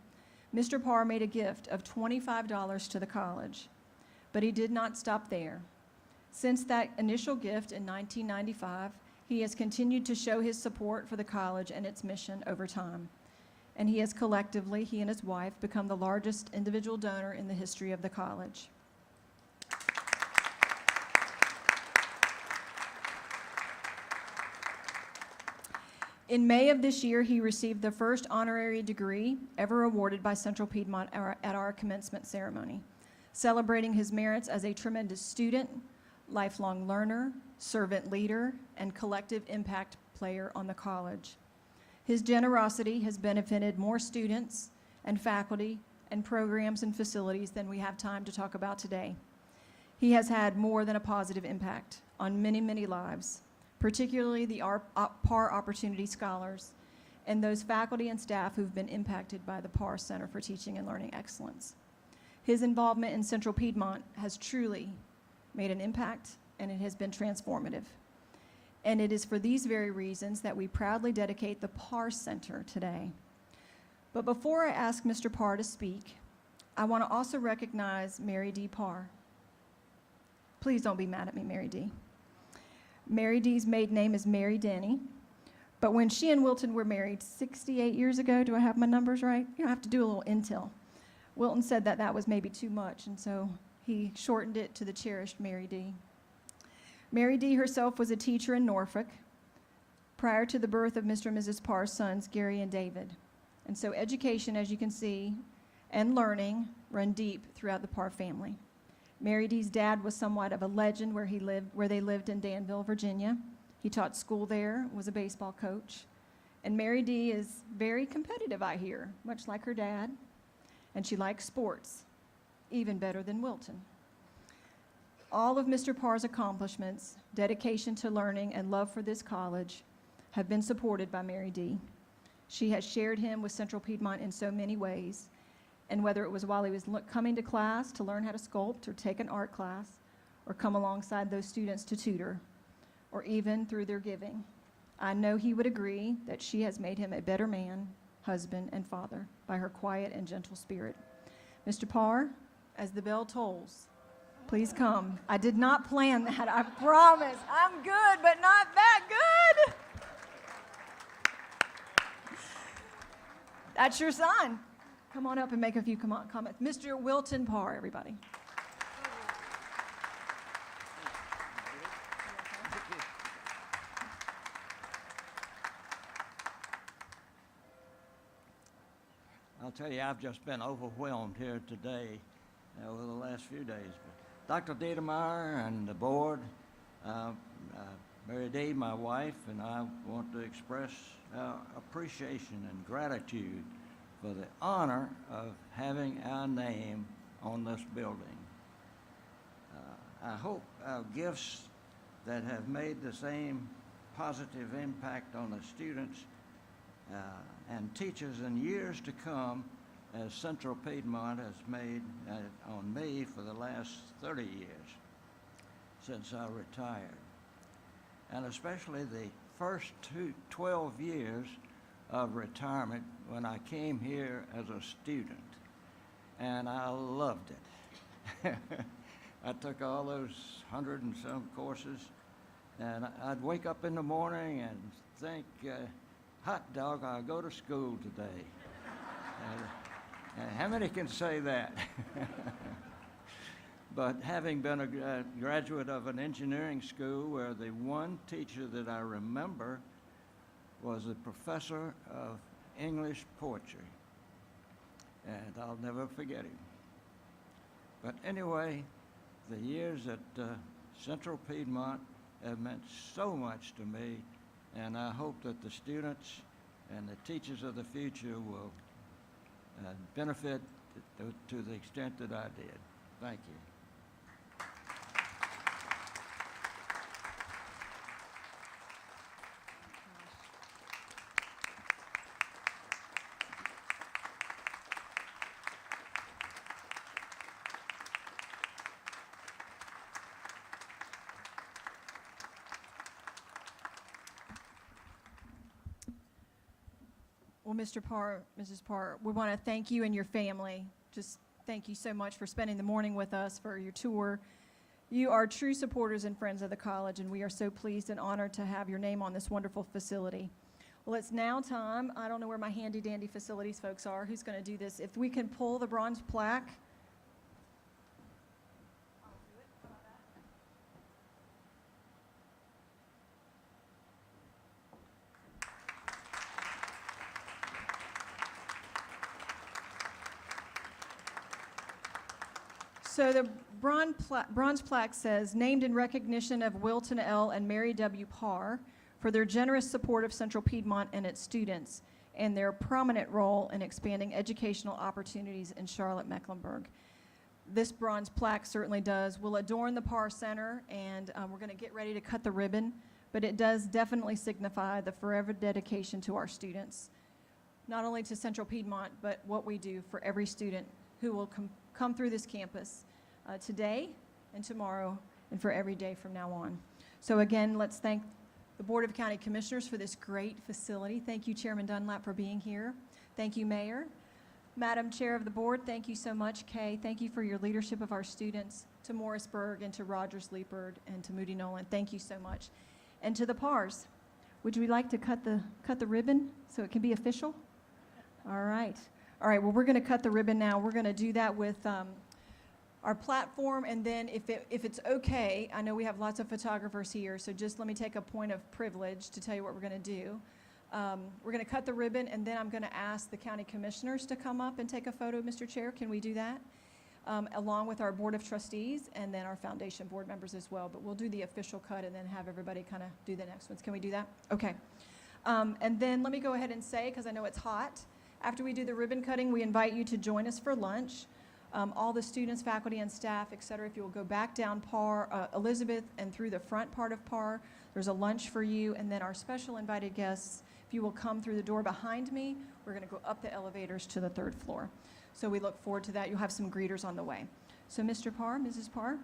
Mr. Parr made a gift of $25 to the college, but he did not stop there. Since that initial gift in 1995, he has continued to show his support for the college and its mission over time. And he has collectively, he and his wife, become the largest individual donor in the history of the college. In May of this year, he received the first honorary degree ever awarded by Central Piedmont at our commencement ceremony, celebrating his merits as a tremendous student, lifelong learner, servant leader, and collective impact player on the college. His generosity has benefited more students and faculty and programs and facilities than we have time to talk about today. He has had more than a positive impact on many, many lives, particularly the Parr Opportunity Scholars and those faculty and staff who've been impacted by the Parr Center for Teaching and Learning Excellence. His involvement in Central Piedmont has truly made an impact, and it has been transformative. And it is for these very reasons that we proudly dedicate the Parr Center today. But before I ask Mr. Parr to speak, I want to also recognize Mary D. Parr. Please don't be mad at me, Mary D. Mary D's maiden name is Mary Denny, but when she and Wilton were married 68 years ago, do I have my numbers right? I have to do a little intel. Wilton said that that was maybe too much, and so he shortened it to the cherished Mary D. Mary D herself was a teacher in Norfolk prior to the birth of Mr. and Mrs. Parr's sons, Gary and David. And so education, as you can see, and learning run deep throughout the Parr family. Mary D's dad was somewhat of a legend where they lived in Danville, Virginia. He taught school there, was a baseball coach. And Mary D is very competitive, I hear, much like her dad. And she likes sports, even better than Wilton. All of Mr. Parr's accomplishments, dedication to learning, and love for this college have been supported by Mary D. She has shared him with Central Piedmont in so many ways, and whether it was while he was coming to class to learn how to sculpt or take an art class, or come alongside those students to tutor, or even through their giving. I know he would agree that she has made him a better man, husband, and father by her quiet and gentle spirit. Mr. Parr, as the bell tolls, please come. I did not plan that, I promise. I'm good, but not that good. That's your son. Come on up and make a few comments. Mr. Wilton Parr, everybody. I'll tell you, I've just been overwhelmed here today over the last few days. But Dr. Dino Meyer and the board, Mary Dee, my wife, and I want to express our appreciation and gratitude for the honor of having our name on this building. I hope our gifts that have made the same positive impact on the students and teachers in years to come as Central Piedmont has made on me for the last 30 years since I retired. And especially the first 12 years of retirement when I came here as a student. And I loved it. I took all those 100 and some courses, and I'd wake up in the morning and think, hot dog, I'll go to school today. How many can say that? But having been a graduate of an engineering school where the one teacher that I remember was a professor of English poetry, and I'll never forget him. But anyway, the years at Central Piedmont have meant so much to me, and I hope that the students and the teachers of the future will benefit to the extent that I did. Thank you. Well, Mr. Parr, Mrs. Parr, we want to thank you and your family. Just thank you so much for spending the morning with us, for your tour. You are true supporters and friends of the college, and we are so pleased and honored to have your name on this wonderful facility. Well, it's now time. I don't know where my handy-dandy facilities folks are. Who's going to do this? If we can pull the bronze plaque. So the bronze plaque says, named in recognition of Wilton L. and Mary W. Parr for their generous support of Central Piedmont and its students and their prominent role in expanding educational opportunities in Charlotte, Mecklenburg. This bronze plaque certainly will adorn the Parr Center, and we're going to get ready to cut the ribbon, but it does definitely signify the forever dedication to our students, not only to Central Piedmont, but what we do for every student who will come through this campus today and tomorrow and for every day from now on. So again, let's thank the Board of County Commissioners for this great facility. Thank you, Chairman Dunlap, for being here. Thank you, Mayor. Madam Chair of the Board, thank you so much. Kay, thank you for your leadership of our students. To Morrisburg and to Rogers Leopard and to Moody Nolan, thank you so much. And to the Parrs, would we like to cut the ribbon so it can be official? All right. All right, well, we're going to cut the ribbon now. We're going to do that with our platform, and then if it's okay, I know we have lots of photographers here, so just let me take a point of privilege to tell you what we're going to do. We're going to cut the ribbon, and then I'm going to ask the county commissioners to come up and take a photo, Mr. Chair. Can we do that? Along with our Board of Trustees and then our foundation board members as well. But we'll do the official cut and then have everybody kind of do the next ones. Can we do that? Okay. And then let me go ahead and say, because I know it's hot, after we do the ribbon cutting, we invite you to join us for lunch. All the students, faculty, and staff, et cetera, if you will go back down Parr, Elizabeth, and through the front part of Parr, there's a lunch for you. And then our special invited guests, if you will come through the door behind me, we're going to go up the elevators to the 3rd floor. So we look forward to that. You'll have some greeters on the way. So Mr. Parr, Mrs. Parr.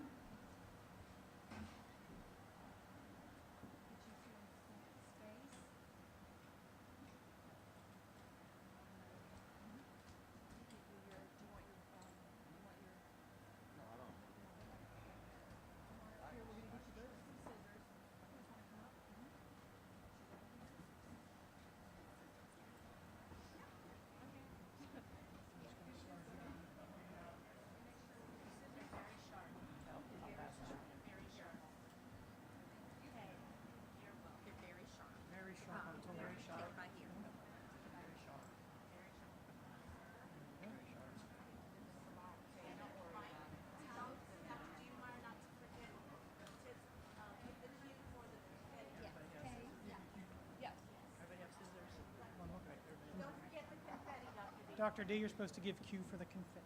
Dr. D, you're supposed to give cue for the confetti.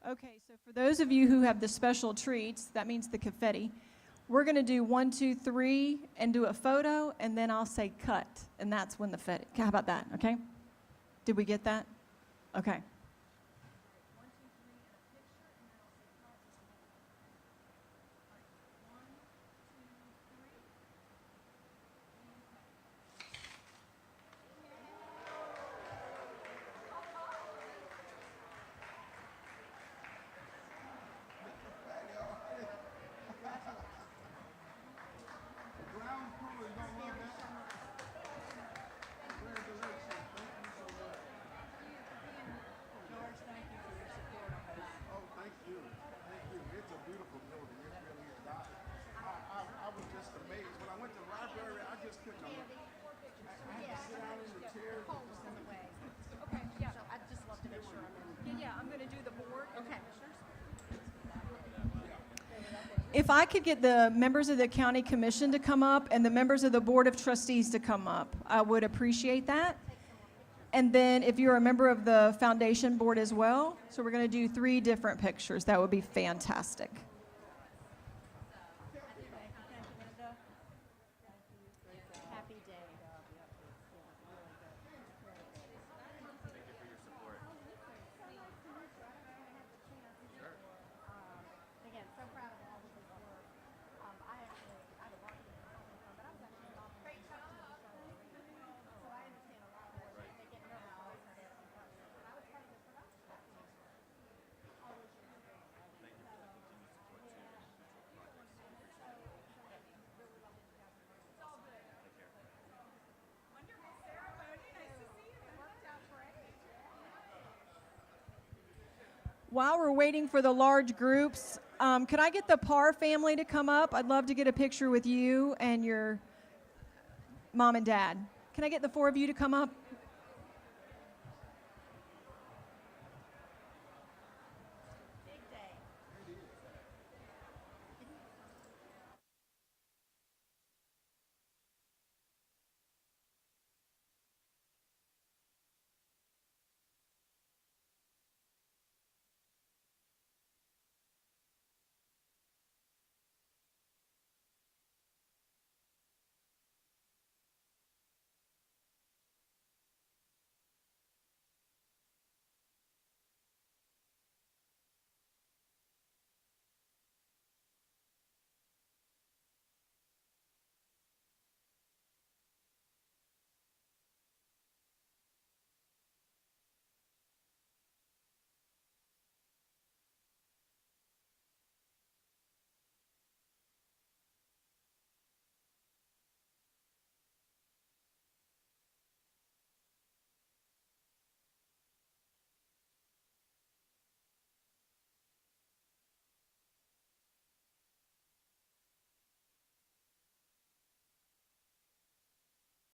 Okay, so for those of you who have the special treats, that means the confetti, we're going to do 1, 2, 3 and do a photo, and then I'll say cut, and that's when the confetti. How about that, okay? Did we get that? Okay. Ground crew is gonna love that. Congratulations. Thank you so much. George, thank you for your support on this. Oh, thank you. Thank you. It's a beautiful building. It really is. I was just amazed. When I went to the library, I just couldn't. I had to sit down in the chair. Okay, yeah. So I'd just love to make sure I'm in. Yeah, I'm going to do the board. Okay. If I could get the members of the county commission to come up and the members of the board of trustees to come up, I would appreciate that. And then if you're a member of the foundation board as well, so we're going to do 3 different pictures. That would be fantastic. Happy day. Again, so proud of all of this work. I had a marketing consulting firm, but I was actually involved in great job. So I understand a lot more. They get nervous when I start asking questions. But I was part of the production. While we're waiting for the large groups, could I get the Parr family to come up? I'd love to get a picture with you and your mom and dad. Can I get the 4 of you to come up?